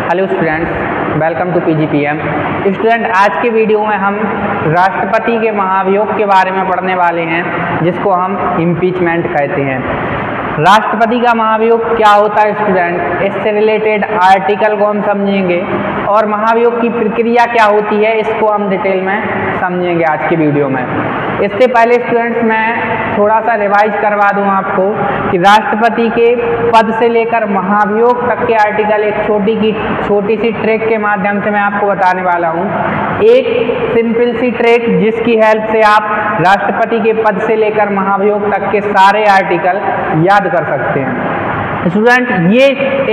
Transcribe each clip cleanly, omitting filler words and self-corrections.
Hello students, welcome to PGPM. Student, आज के video में हम राष्ट्रपति के महाभियोग के बारे में पढ़ने वाले हैं, जिसको हम इम्पीचमेंट कहते हैं। राष्ट्रपति का महाभियोग क्या होता है स्टूडेंट, इससे रिलेटेड आर्टिकल को हम समझेंगे और महाभियोग की प्रक्रिया क्या होती है इसको हम डिटेल में समझेंगे आज की वीडियो में। इससे पहले स्टूडेंट्स मैं थोड़ा सा रिवाइज करवा दूं आपको कि राष्ट्रपति के पद से लेकर महाभियोग तक के आर्टिकल एक छोटी सी ट्रिक के माध्यम से मैं आपको बताने वाला हूं। एक सिंपल सी ट्रिक जिसकी हेल्प से आप राष्ट्रपति के पद से लेकर महाभियोग तक के सारे आर्टिकल याद कर सकते हैं। स्टूडेंट, ये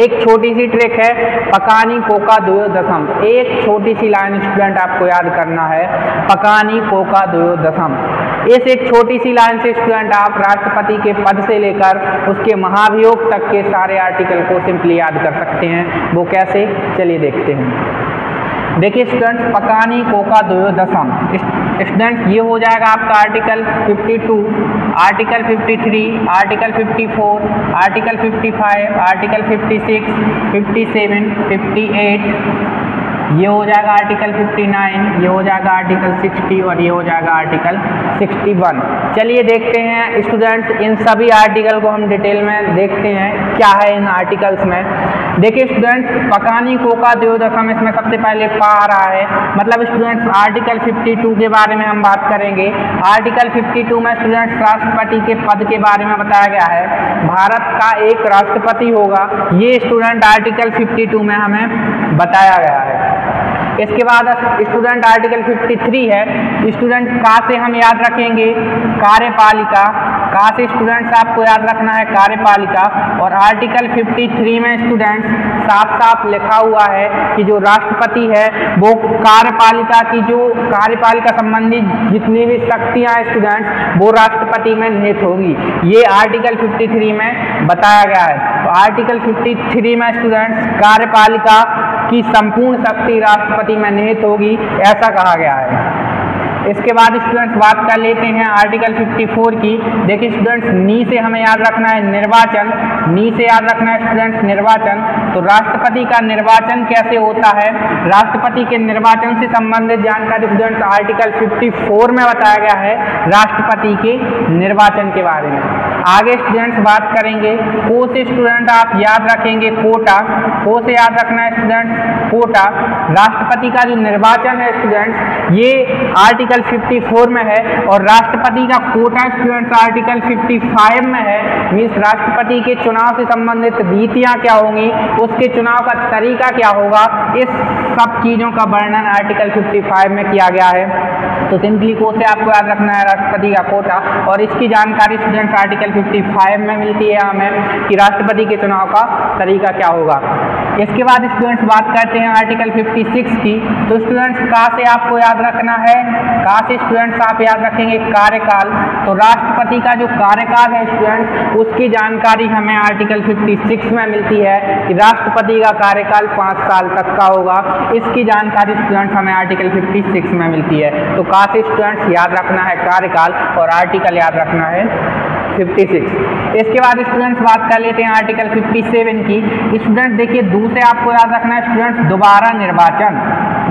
एक छोटी सी ट्रिक है, पकानी कोका द्वयोदशम। एक छोटी सी लाइन स्टूडेंट आपको याद करना है, पकानी कोका द्वयोदशम। इस एक छोटी सी लाइन से स्टूडेंट आप राष्ट्रपति के पद से लेकर उसके महाभियोग तक के सारे आर्टिकल को सिंपली याद कर सकते हैं। वो कैसे, चलिए देखते हैं। देखिए स्टूडेंट्स, पकानी कोका द्वयोदशम। स्टूडेंट्स, ये हो जाएगा आपका article 52, article 53, article 54, article 55, article 56, 57, 58, ये हो जाएगा आर्टिकल 59, ये हो जाएगा आर्टिकल 60 और ये हो जाएगा आर्टिकल 61। चलिए देखते हैं स्टूडेंट्स, इन सभी आर्टिकल को हम डिटेल में देखते हैं क्या है इन आर्टिकल्स में। देखिए स्टूडेंट्स, पकानी कोका द्वयोदशम, इसमें सबसे पहले पा आ रहा है, मतलब स्टूडेंट्स आर्टिकल 52 के बारे में हम बात करेंगे। आर्टिकल 52 में स्टूडेंट्स राष्ट्रपति के पद के बारे में बताया गया है। भारत का एक राष्ट्रपति होगा, ये स्टूडेंट आर्टिकल 52 में हमें बताया गया है। इसके बाद स्टूडेंट आर्टिकल 53 है। स्टूडेंट का से हम याद रखेंगे कार्यपालिका, का से स्टूडेंट्स आपको याद रखना है कार्यपालिका। और आर्टिकल 53 में स्टूडेंट्स साफ साफ लिखा हुआ है कि जो राष्ट्रपति है वो कार्यपालिका की जो कार्यपालिका संबंधी जितनी भी शक्तियां हैं स्टूडेंट्स वो राष्ट्रपति में निहित होंगी, ये आर्टिकल 53 में बताया गया है। तो आर्टिकल 53 में स्टूडेंट्स कार्यपालिका की संपूर्ण शक्ति राष्ट्रपति में निहित होगी, ऐसा कहा गया है। इसके बाद स्टूडेंट्स बात कर लेते हैं आर्टिकल 54 की। देखिए स्टूडेंट्स, नी से हमें याद रखना है निर्वाचन, नी से याद रखना है स्टूडेंट्स निर्वाचन। तो राष्ट्रपति का निर्वाचन कैसे होता है, राष्ट्रपति के निर्वाचन से संबंधित जानकारी स्टूडेंट्स आर्टिकल 54 में बताया गया है राष्ट्रपति के निर्वाचन के बारे में। आगे स्टूडेंट्स बात करेंगे को से स्टूडेंट आप याद रखेंगे कोटा, को से याद रखना है स्टूडेंट्स कोटा। राष्ट्रपति का जो निर्वाचन है स्टूडेंट्स ये आर्टिकल 54 में है और राष्ट्रपति का कोटा स्टूडेंट्स आर्टिकल 55 में है। मीन्स राष्ट्रपति के चुनाव से संबंधित नीतियां क्या होंगी, उसके चुनाव का तरीका क्या होगा, इस सब चीजों का वर्णन आर्टिकल 55 में किया गया है। तो सिंपली को से आपको याद रखना है राष्ट्रपति का कोटा और इसकी जानकारी स्टूडेंट्स आर्टिकल 55 में मिलती है हमें कि राष्ट्रपति के चुनाव का तरीका क्या होगा। इसके बाद स्टूडेंट्स बात करते हैं आर्टिकल 56 की। तो स्टूडेंट्स का से आपको याद रखना है, का से स्टूडेंट्स आप याद रखेंगे कार्यकाल। तो राष्ट्रपति का जो कार्यकाल है स्टूडेंट्स उसकी जानकारी हमें आर्टिकल 56 में मिलती है कि राष्ट्रपति का कार्यकाल 5 साल तक का होगा। इसकी जानकारी स्टूडेंट्स हमें आर्टिकल 56 में मिलती है। तो का से स्टूडेंट्स याद रखना है कार्यकाल और आर्टिकल याद रखना है 56। इसके बाद स्टूडेंट्स बात कर लेते हैं आर्टिकल 57 की। स्टूडेंट्स देखिए दूसरे आपको याद रखना है स्टूडेंट्स दोबारा निर्वाचन,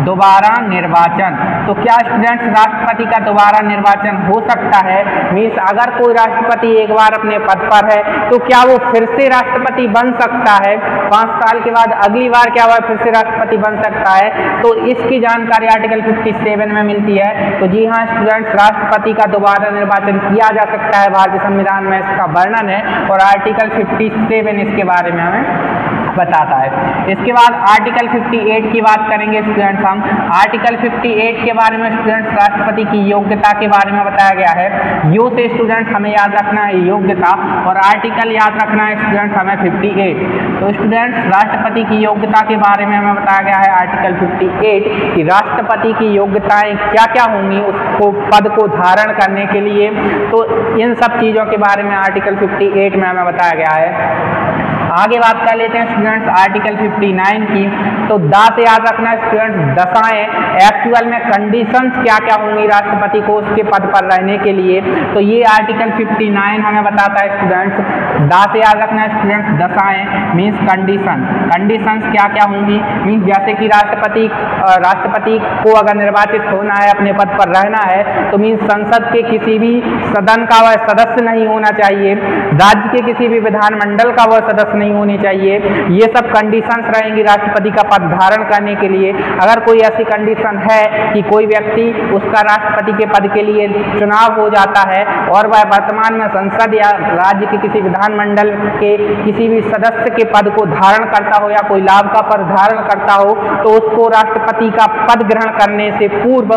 दोबारा निर्वाचन। तो क्या स्टूडेंट्स राष्ट्रपति का दोबारा निर्वाचन हो सकता है, मीन्स अगर कोई राष्ट्रपति एक बार अपने पद पर है तो क्या वो फिर से राष्ट्रपति बन सकता है, 5 साल के बाद अगली बार क्या हुआ फिर से राष्ट्रपति बन सकता है। तो इसकी जानकारी आर्टिकल 57 में मिलती है। तो जी हाँ स्टूडेंट्स, राष्ट्रपति का दोबारा निर्वाचन किया जा सकता है, भारतीय संविधान में इसका वर्णन है और आर्टिकल 57 इसके बारे में हमें बताता है। इसके बाद आर्टिकल 58 की बात करेंगे स्टूडेंट्स हम। आर्टिकल 58 के बारे में स्टूडेंट्स राष्ट्रपति की योग्यता के बारे में बताया गया है। यो से स्टूडेंट्स हमें याद रखना है योग्यता और आर्टिकल याद रखना है स्टूडेंट्स हमें 58। तो स्टूडेंट्स राष्ट्रपति की योग्यता के बारे में हमें बताया गया है आर्टिकल 58 कि राष्ट्रपति की योग्यताएं क्या क्या होंगी उसको पद को धारण करने के लिए। तो इन सब चीज़ों के बारे में आर्टिकल 58 में हमें बताया गया है। आगे बात कर लेते हैं स्टूडेंट्स आर्टिकल 59 की। तो दा से याद रखना है स्टूडेंट्स, दशाएं एक्चुअल में कंडीशंस क्या क्या होंगी राष्ट्रपति को उसके पद पर रहने के लिए। तो ये आर्टिकल 59 हमें बताता है स्टूडेंट्स। दा से याद रखना है स्टूडेंट्स, दशाएं मीन्स कंडीशन। कंडीशंस क्या क्या होंगी मीन्स जैसे कि राष्ट्रपति को अगर निर्वाचित होना है, अपने पद पर रहना है, तो मीन्स संसद के किसी भी सदन का वह सदस्य नहीं होना चाहिए, राज्य के किसी भी विधानमंडल का वह सदस्य नहीं होनी चाहिए। ये सब कंडीशंस रहेंगी राष्ट्रपति का पद धारण करने के लिए। अगर कोई ऐसी कंडीशन है कि कोई व्यक्ति उसका राष्ट्रपति के पद के लिए चुनाव हो जाता है और वह वर्तमान में संसद या राज्य के किसी विधानमंडल के किसी भी सदस्य के पद को धारण करता हो या कोई लाभ का पद धारण करता हो, तो उसको राष्ट्रपति का पद ग्रहण करने से पूर्व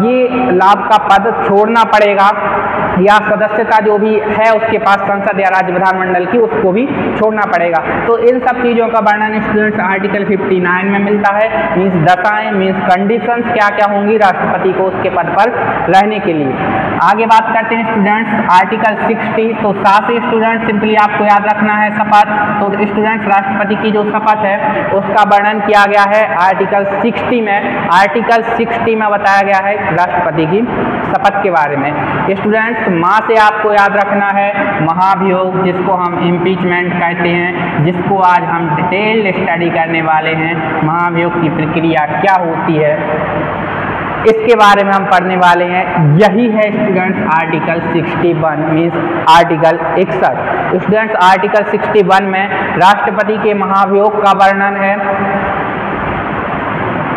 ये लाभ का पद छोड़ना पड़ेगा, या सदस्यता जो भी है उसके पास संसद या राज्य विधानमंडल की, उसको भी छोड़ना पड़ेगा। तो इन सब चीज़ों का वर्णन स्टूडेंट्स आर्टिकल 59 में मिलता है। मीन्स दशाएं मीन्स कंडीशंस क्या क्या होंगी राष्ट्रपति को उसके पद पर रहने के लिए। आगे बात करते हैं स्टूडेंट्स आर्टिकल 60। तो साथ ही स्टूडेंट्स सिंपली आपको याद रखना है शपथ। तो स्टूडेंट्स राष्ट्रपति की जो शपथ है उसका वर्णन किया गया है आर्टिकल 60 में। आर्टिकल 60 में बताया गया है राष्ट्रपति की शपथ के बारे में। स्टूडेंट्स माँ से आपको याद रखना है महाभियोग, जिसको हम इम्पीचमेंट कहते हैं, जिसको आज हम डिटेल्ड स्टडी करने वाले हैं। महाभियोग की प्रक्रिया क्या होती है इसके बारे में हम पढ़ने वाले हैं। यही है students article 61 means article 61। Students article 61 में राष्ट्रपति के महाभियोग का वर्णन है।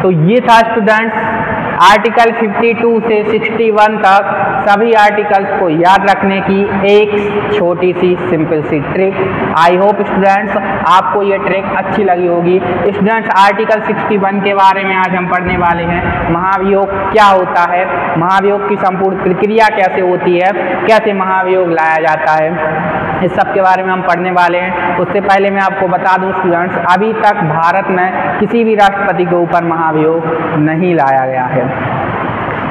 तो ये था स्टूडेंट्स आर्टिकल 52 से 61 तक सभी आर्टिकल्स को याद रखने की एक छोटी सी सिंपल सी ट्रिक। आई होप स्टूडेंट्स आपको ये ट्रिक अच्छी लगी होगी। स्टूडेंट्स आर्टिकल 61 के बारे में आज हम पढ़ने वाले हैं। महाभियोग क्या होता है, महाभियोग की संपूर्ण प्रक्रिया कैसे होती है, कैसे महाभियोग लाया जाता है, इस सब के बारे में हम पढ़ने वाले हैं। उससे पहले मैं आपको बता दूं स्टूडेंट्स, अभी तक भारत में किसी भी राष्ट्रपति के ऊपर महाभियोग नहीं लाया गया है।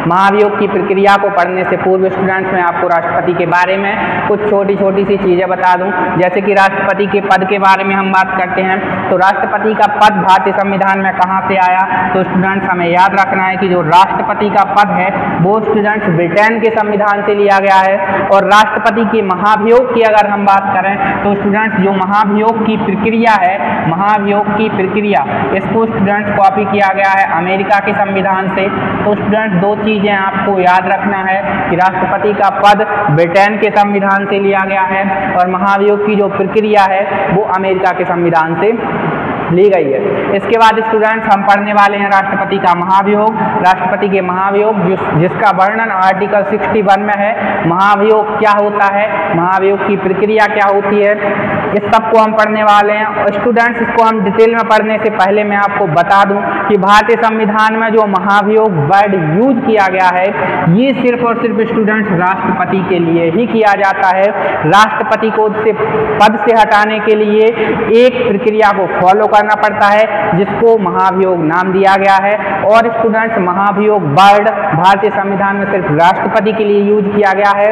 महाभियोग की प्रक्रिया को पढ़ने से पूर्व स्टूडेंट्स मैं आपको राष्ट्रपति के बारे में कुछ छोटी छोटी सी चीज़ें बता दूं। जैसे कि राष्ट्रपति के पद के बारे में हम बात करते हैं, तो राष्ट्रपति का पद भारतीय संविधान में कहाँ से आया। तो स्टूडेंट्स हमें याद रखना है कि जो राष्ट्रपति का पद है वो स्टूडेंट्स ब्रिटेन के संविधान से लिया गया है। और राष्ट्रपति के महाभियोग की अगर हम बात करें तो स्टूडेंट्स जो महाभियोग की प्रक्रिया है, महाभियोग की प्रक्रिया, इसको स्टूडेंट्स कॉपी किया गया है अमेरिका के संविधान से। तो स्टूडेंट्स दो चीज़ें आपको याद रखना है कि राष्ट्रपति का पद ब्रिटेन के संविधान से लिया गया है और महाभियोग की जो प्रक्रिया है वो अमेरिका के संविधान से ली गई है। इसके बाद स्टूडेंट्स हम पढ़ने वाले हैं राष्ट्रपति का महाभियोग। राष्ट्रपति के महाभियोग जिसका वर्णन आर्टिकल 61 में है। महाभियोग क्या होता है, महाभियोग की प्रक्रिया क्या होती है, इस सब को हम पढ़ने वाले हैं। और स्टूडेंट्स इसको हम डिटेल में पढ़ने से पहले मैं आपको बता दूं कि भारतीय संविधान में जो महाभियोग वर्ड यूज किया गया है ये सिर्फ और सिर्फ स्टूडेंट्स राष्ट्रपति के लिए ही किया जाता है। राष्ट्रपति को पद से हटाने के लिए एक प्रक्रिया को फॉलो करना पड़ता है जिसको महाभियोग नाम दिया गया है। और स्टूडेंट्स महाभियोग वर्ड भारतीय संविधान में सिर्फ राष्ट्रपति के लिए यूज किया गया है।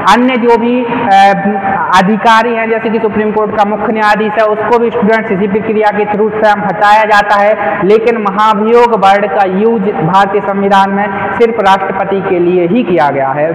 अन्य जो भी अधिकारी हैं जैसे कि सुप्रीम कोर्ट का मुख्य न्यायाधीश है उसको भी स्टूडेंट्स इसी प्रक्रिया के थ्रू से हटाया जाता है, लेकिन महाभियोग वर्ड का यूज भारतीय संविधान में सिर्फ राष्ट्रपति के लिए ही किया गया है।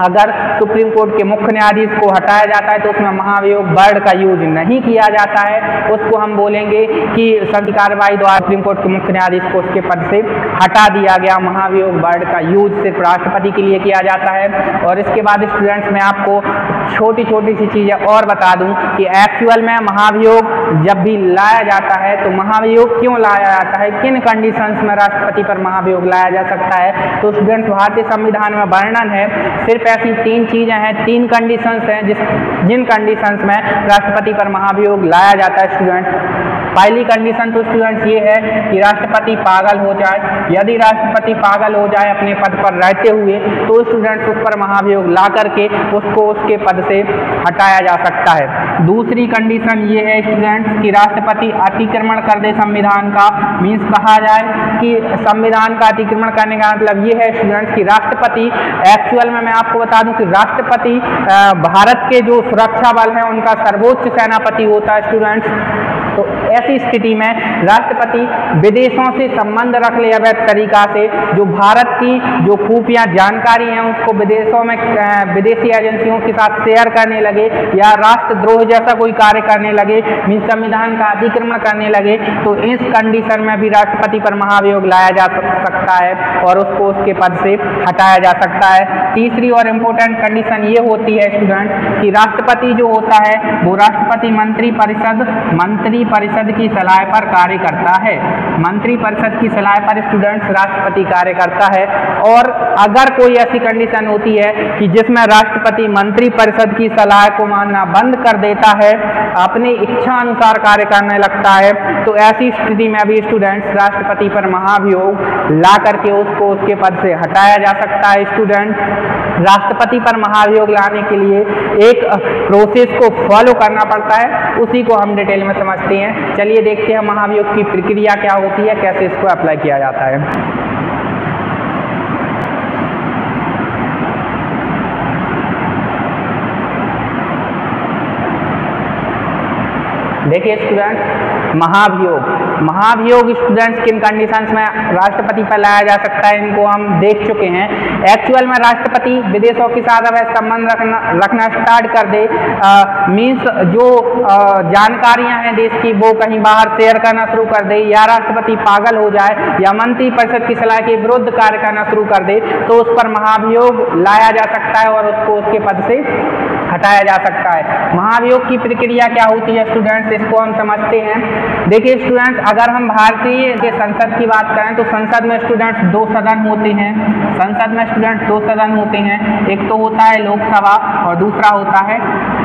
अगर सुप्रीम कोर्ट के मुख्य न्यायाधीश को हटाया जाता है तो उसमें महाभियोग वर्ड का यूज नहीं किया जाता है, उसको हम बोलेंगे कि संसदीय कार्यवाही द्वारा सुप्रीम कोर्ट के मुख्य न्यायाधीश को उसके पद से हटा दिया गया। महाभियोग वर्ड का यूज सिर्फ राष्ट्रपति के लिए किया जाता है। और इसके बाद स्टूडेंट्स मैं आपको छोटी छोटी सी चीज़ें और बता दूं कि एक्चुअल में महाभियोग जब भी लाया जाता है तो महाभियोग क्यों लाया जाता है, किन कंडीशंस में राष्ट्रपति पर महाभियोग लाया जा सकता है। तो स्टूडेंट्स भारतीय संविधान में वर्णन है, सिर्फ ऐसी 3 चीज़ें हैं, 3 कंडीशंस हैं जिन कंडीशंस में राष्ट्रपति पर महाभियोग लाया जाता है। स्टूडेंट्स पहली कंडीशन तो स्टूडेंट्स ये है कि राष्ट्रपति पागल हो जाए। यदि राष्ट्रपति पागल हो जाए अपने पद पर रहते हुए तो स्टूडेंट्स उस पर महाभियोग ला करके उसको उसके पद से हटाया जा सकता है। दूसरी कंडीशन ये है स्टूडेंट्स कि राष्ट्रपति अतिक्रमण कर दे संविधान का। मीन्स कहा जाए कि संविधान का अतिक्रमण करने का मतलब ये है स्टूडेंट्स कि राष्ट्रपति एक्चुअल में मैं आपको बता दूं कि राष्ट्रपति भारत के जो सुरक्षा बल हैं उनका सर्वोच्च सेनापति होता है स्टूडेंट्स। तो ऐसी स्थिति में राष्ट्रपति विदेशों से संबंध रख ले अवैध तरीका से, जो भारत की जो खुफिया जानकारी है उसको विदेशों में विदेशी एजेंसियों के साथ शेयर करने लगे या राष्ट्रद्रोह जैसा कोई कार्य करने लगे, मीन संविधान का अतिक्रमण करने लगे, तो इस कंडीशन में भी राष्ट्रपति पर महाभियोग लाया जा सकता है और उसको उसके पद से हटाया जा सकता है। तीसरी और इम्पोर्टेंट कंडीशन ये होती है स्टूडेंट कि राष्ट्रपति जो होता है वो राष्ट्रपति मंत्री परिषद की सलाह पर कार्य करता है। मंत्री परिषद की सलाह पर स्टूडेंट्स राष्ट्रपति कार्य करता है। और अगर कोई ऐसी कंडीशन होती है कि जिसमें राष्ट्रपति मंत्री परिषद की सलाह को मानना बंद कर देता है, अपनी इच्छा अनुसार कार्य करने लगता है, तो ऐसी स्थिति में भी स्टूडेंट्स राष्ट्रपति पर महाभियोग ला करके उसको उसके पद से हटाया जा सकता है। स्टूडेंट राष्ट्रपति पर महाभियोग लाने के लिए एक प्रोसेस को फॉलो करना पड़ता है, उसी को हम डिटेल में समझते हैं। चलिए देखते हैं महाभियोग की प्रक्रिया क्या होती है, कैसे इसको अप्लाई किया जाता है। देखिए स्टूडेंट्स, महाभियोग स्टूडेंट्स किन कंडीशंस में राष्ट्रपति पर लाया जा सकता है इनको हम देख चुके हैं। एक्चुअल में राष्ट्रपति विदेशों के साथ अवैध संबंध रखना स्टार्ट कर दे, मीन्स जो जानकारियां हैं देश की वो कहीं बाहर शेयर करना शुरू कर दे, या राष्ट्रपति पागल हो जाए या मंत्री परिषद की सलाह के विरुद्ध कार्य करना शुरू कर दे, तो उस पर महाभियोग लाया जा सकता है और उसको उसके पद से हटाया जा सकता है। महाभियोग की प्रक्रिया क्या होती है स्टूडेंट्स, इसको हम समझते हैं। देखिए स्टूडेंट्स, अगर हम भारतीय के संसद की बात करें तो संसद में स्टूडेंट्स दो सदन होते हैं। संसद में स्टूडेंट्स दो सदन होते हैं, एक तो होता है लोकसभा और दूसरा होता है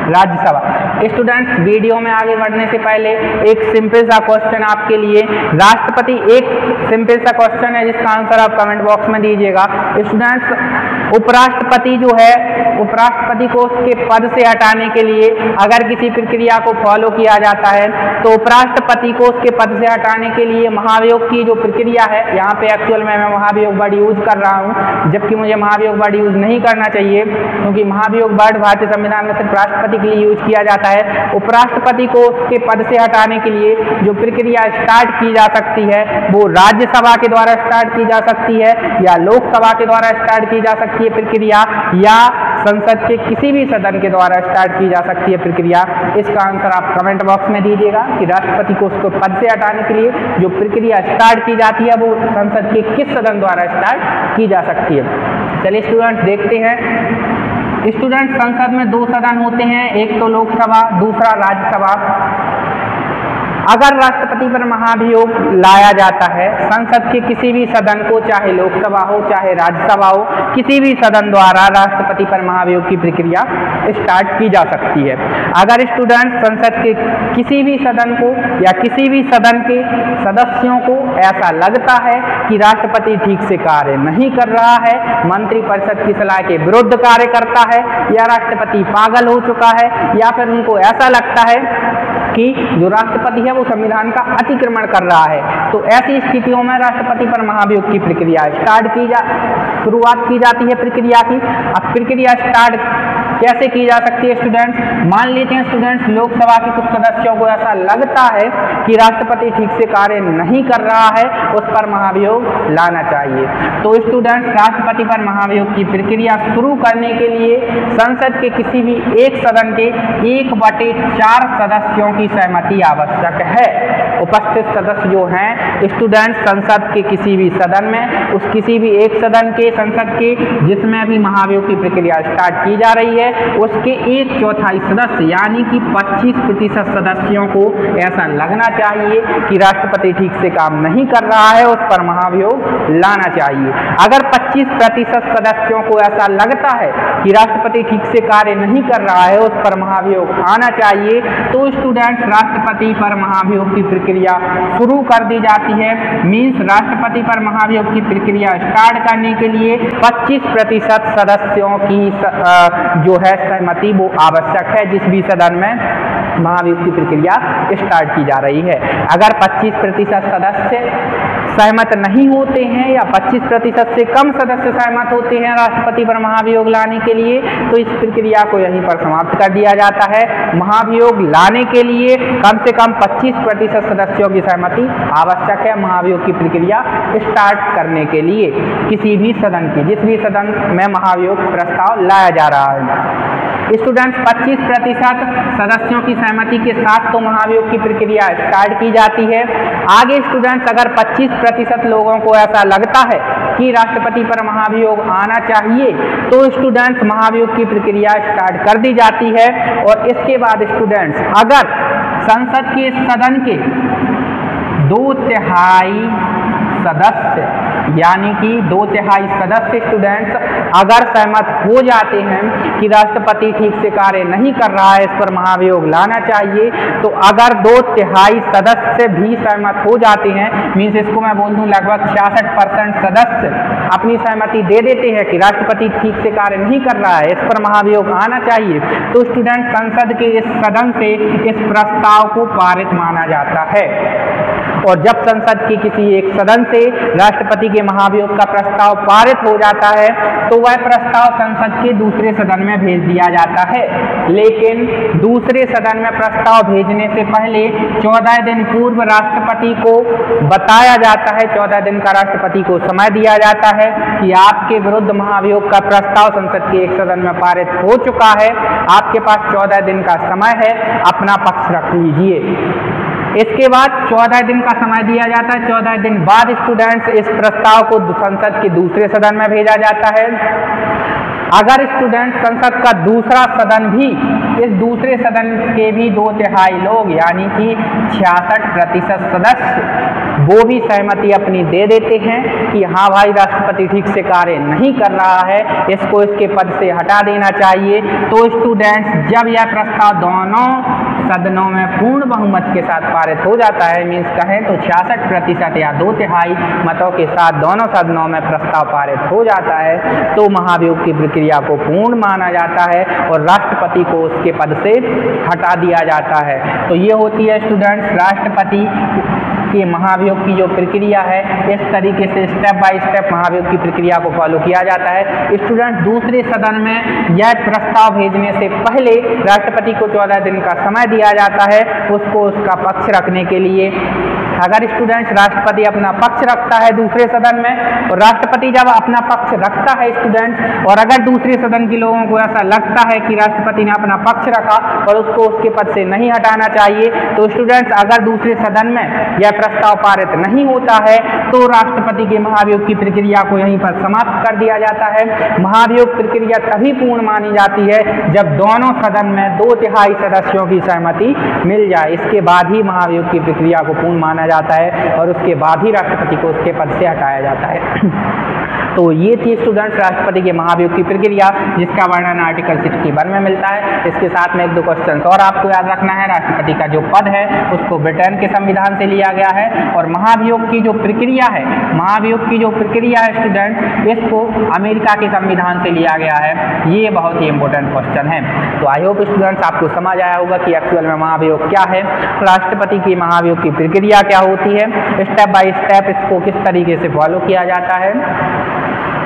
राज्यसभा। स्टूडेंट्स, वीडियो में आगे बढ़ने से पहले एक सिंपल सा क्वेश्चन आपके लिए, राष्ट्रपति एक सिंपल सा क्वेश्चन है जिसका आंसर आप कमेंट बॉक्स में दीजिएगा। स्टूडेंट्स, उपराष्ट्रपति जो है, उपराष्ट्रपति को उसके पद से हटाने के लिए अगर किसी प्रक्रिया को फॉलो किया जाता है तो उपराष्ट्रपति को उसके पद से हटाने के लिए महाभियोग की जो प्रक्रिया है, यहाँ पे एक्चुअल में मैं महाभियोग वर्ड यूज कर रहा हूँ, जबकि मुझे महाभियोग वर्ड यूज नहीं करना चाहिए, क्योंकि महाभियोग वर्ड भारतीय संविधान में सिर्फ राष्ट्रपति के लिए यूज किया जाता है। उपराष्ट्रपति को उसके पद से हटाने के लिए जो प्रक्रिया स्टार्ट की जा सकती है वो राज्यसभा के द्वारा स्टार्ट की जा सकती है, या लोकसभा के द्वारा स्टार्ट की जा सकती है प्रक्रिया, या संसद के किसी भी सदन के द्वारा स्टार्ट की जा सकती है प्रक्रिया। इसका आंसर आप कमेंट बॉक्स में दीजिएगा कि राष्ट्रपति को उसको पद से हटाने के लिए जो प्रक्रिया स्टार्ट की जाती है वो संसद के किस सदन द्वारा स्टार्ट की जा सकती है। चलिए स्टूडेंट्स देखते हैं। स्टूडेंट्स, संसद में दो सदन होते हैं, एक तो लोकसभा, दूसरा राज्यसभा। अगर राष्ट्रपति पर महाभियोग लाया जाता है संसद के किसी भी सदन को, चाहे लोकसभा हो चाहे राज्यसभा हो, किसी भी सदन द्वारा राष्ट्रपति पर महाभियोग की प्रक्रिया स्टार्ट की जा सकती है। अगर स्टूडेंट संसद के किसी भी सदन को या किसी भी सदन के सदस्यों को ऐसा लगता है कि राष्ट्रपति ठीक से कार्य नहीं कर रहा है, मंत्री परिषद की सलाह के विरुद्ध कार्य करता है, या राष्ट्रपति पागल हो चुका है, या फिर उनको ऐसा लगता है कि जो राष्ट्रपति है वो संविधान का अतिक्रमण कर रहा है, तो ऐसी स्थितियों में राष्ट्रपति पर महाभियोग की प्रक्रिया शुरुआत की जाती है प्रक्रिया की। अब प्रक्रिया स्टार्ट कैसे की जा सकती है स्टूडेंट्स, मान लेते हैं स्टूडेंट्स लोकसभा के कुछ सदस्यों को ऐसा लगता है कि राष्ट्रपति ठीक से कार्य नहीं कर रहा है, उस पर महाभियोग लाना चाहिए। तो स्टूडेंट्स, राष्ट्रपति पर महाभियोग की प्रक्रिया शुरू करने के लिए संसद के किसी भी एक सदन के 1/4 सदस्यों की सहमति आवश्यक है। उपस्थित सदस्य जो हैं स्टूडेंट्स संसद के किसी भी सदन में, उस किसी भी एक सदन के संसद के जिसमें भी महाभियोग की प्रक्रिया स्टार्ट की जा रही है, उसके 1/4 सदस्य यानी कि 25% सदस्यों को ऐसा लगना चाहिए कि राष्ट्रपति ठीक से काम नहीं कर रहा है, उस पर महाभियोग लाना चाहिए। अगर 25% सदस्यों को ऐसा लगता है कि राष्ट्रपति ठीक से कार्य नहीं कर रहा है, उस पर महाभियोग आना चाहिए, तो स्टूडेंट्स राष्ट्रपति पर महाभियोग की प्रक्रिया शुरू कर दी जाती है। मीन्स राष्ट्रपति पर महाभियोग की प्रक्रिया स्टार्ट करने के लिए 25% सदस्यों की जो है सहमति वो आवश्यक है, जिस भी सदन में महाभियोग की प्रक्रिया स्टार्ट की जा रही है। अगर 25% सदस्य सहमत नहीं होते हैं या 25% से कम सदस्य सहमत होते हैं राष्ट्रपति पर महाभियोग लाने के लिए, तो इस प्रक्रिया को यहीं पर समाप्त कर दिया जाता है। महाभियोग लाने के लिए कम से कम 25% सदस्यों की सहमति आवश्यक है महाभियोग की प्रक्रिया स्टार्ट करने के लिए किसी भी सदन की, जिस भी सदन में महाभियोग प्रस्ताव लाया जा रहा है। स्टूडेंट्स 25% सदस्यों की सहमति के साथ तो महाभियोग की प्रक्रिया स्टार्ट की जाती है। आगे स्टूडेंट्स अगर 25% लोगों को ऐसा लगता है कि राष्ट्रपति पर महाभियोग आना चाहिए, तो स्टूडेंट्स महाभियोग की प्रक्रिया स्टार्ट कर दी जाती है। और इसके बाद स्टूडेंट्स अगर संसद के सदन के 2/3 सदस्य यानी कि 2/3 सदस्य स्टूडेंट्स अगर सहमत हो जाते हैं कि राष्ट्रपति ठीक से कार्य नहीं कर रहा है, इस पर महाभियोग लाना चाहिए, तो अगर 2/3 सदस्य भी सहमत हो जाते हैं, मीन्स इसको मैं बोल दूं लगभग 66% सदस्य अपनी सहमति दे देते हैं कि राष्ट्रपति ठीक से कार्य नहीं कर रहा है, इस पर महाभियोग आना चाहिए, तो स्टूडेंट संसद के इस सदन से इस प्रस्ताव को पारित माना जाता है। और जब संसद के किसी एक सदन से राष्ट्रपति के महाभियोग का प्रस्ताव पारित हो जाता है, तो वह प्रस्ताव संसद के दूसरे सदन में भेज दिया जाता है। लेकिन दूसरे सदन में प्रस्ताव भेजने से पहले 14 दिन पूर्व राष्ट्रपति को बताया जाता है, 14 दिन का राष्ट्रपति को समय दिया जाता है कि आपके विरुद्ध महाभियोग का प्रस्ताव संसद के एक सदन में पारित हो चुका है, आपके पास 14 दिन का समय है, अपना पक्ष रख लीजिए। इसके बाद 14 दिन का समय दिया जाता है। 14 दिन बाद स्टूडेंट्स इस प्रस्ताव को संसद के दूसरे सदन में भेजा जाता है। अगर स्टूडेंट संसद का दूसरा सदन भी इस दूसरे सदन के भी 2/3 लोग यानी कि 66% सदस्य वो भी सहमति अपनी दे देते हैं कि हाँ भाई राष्ट्रपति ठीक से कार्य नहीं कर रहा है, इसको इसके पद से हटा देना चाहिए, तो स्टूडेंट्स जब यह प्रस्ताव दोनों सदनों में पूर्ण बहुमत के साथ पारित हो जाता है, मीन्स कहें तो 66% या 2/3 मतों के साथ दोनों सदनों में प्रस्ताव पारित हो जाता है, तो महाभियोग की प्रक्रिया को पूर्ण माना जाता है और राष्ट्रपति को उसके पद से हटा दिया जाता है। तो ये होती है स्टूडेंट्स राष्ट्रपति के महाभियोग की जो प्रक्रिया है, इस तरीके से स्टेप बाय स्टेप महाभियोग की प्रक्रिया को फॉलो किया जाता है। स्टूडेंट दूसरे सदन में यह प्रस्ताव भेजने से पहले राष्ट्रपति को 14 दिन का समय दिया जाता है उसको उसका पक्ष रखने के लिए। अगर स्टूडेंट्स राष्ट्रपति अपना पक्ष रखता है दूसरे सदन में, और राष्ट्रपति जब अपना पक्ष रखता है स्टूडेंट्स, और अगर दूसरे सदन के लोगों को ऐसा लगता है कि राष्ट्रपति ने अपना पक्ष रखा और उसको उसके पद से नहीं हटाना चाहिए, तो स्टूडेंट्स अगर दूसरे सदन में यह प्रस्ताव पारित नहीं होता है, तो राष्ट्रपति के महाभियोग की प्रक्रिया को यहीं पर समाप्त कर दिया जाता है। महाभियोग प्रक्रिया तभी पूर्ण मानी जाती है जब दोनों सदन में 2/3 सदस्यों की सहमति मिल जाए, इसके बाद ही महाभियोग की प्रक्रिया को पूर्ण माना जाता है और उसके बाद ही राष्ट्रपति को उसके पद से हटाया जाता है। तो ये थी स्टूडेंट्स राष्ट्रपति के महाभियोग की प्रक्रिया, जिसका वर्णन आर्टिकल 61 में मिलता है। इसके साथ में 1-2 क्वेश्चन और आपको याद रखना है। राष्ट्रपति का जो पद है उसको ब्रिटेन के संविधान से लिया गया है, और महाभियोग की जो प्रक्रिया है, महाभियोग की जो प्रक्रिया है स्टूडेंट, इसको अमेरिका के संविधान से लिया गया है। ये बहुत ही इंपॉर्टेंट क्वेश्चन है। तो आई होप स्टूडेंट्स आपको समझ आया होगा कि एक्चुअल में महाभियोग क्या है, राष्ट्रपति की महाभियोग की प्रक्रिया क्या होती है, स्टेप बाय स्टेप इसको किस तरीके से फॉलो किया जाता है।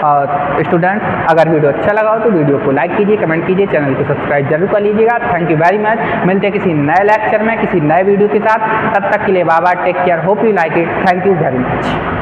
और स्टूडेंट्स अगर वीडियो अच्छा लगा हो तो वीडियो को लाइक कीजिए, कमेंट कीजिए, चैनल को सब्सक्राइब जरूर कर लीजिएगा। Thank you very much. मिलते हैं किसी नए लेक्चर में किसी नए वीडियो के साथ, तब तक के लिए bye bye, take care, hope you like it, thank you very much.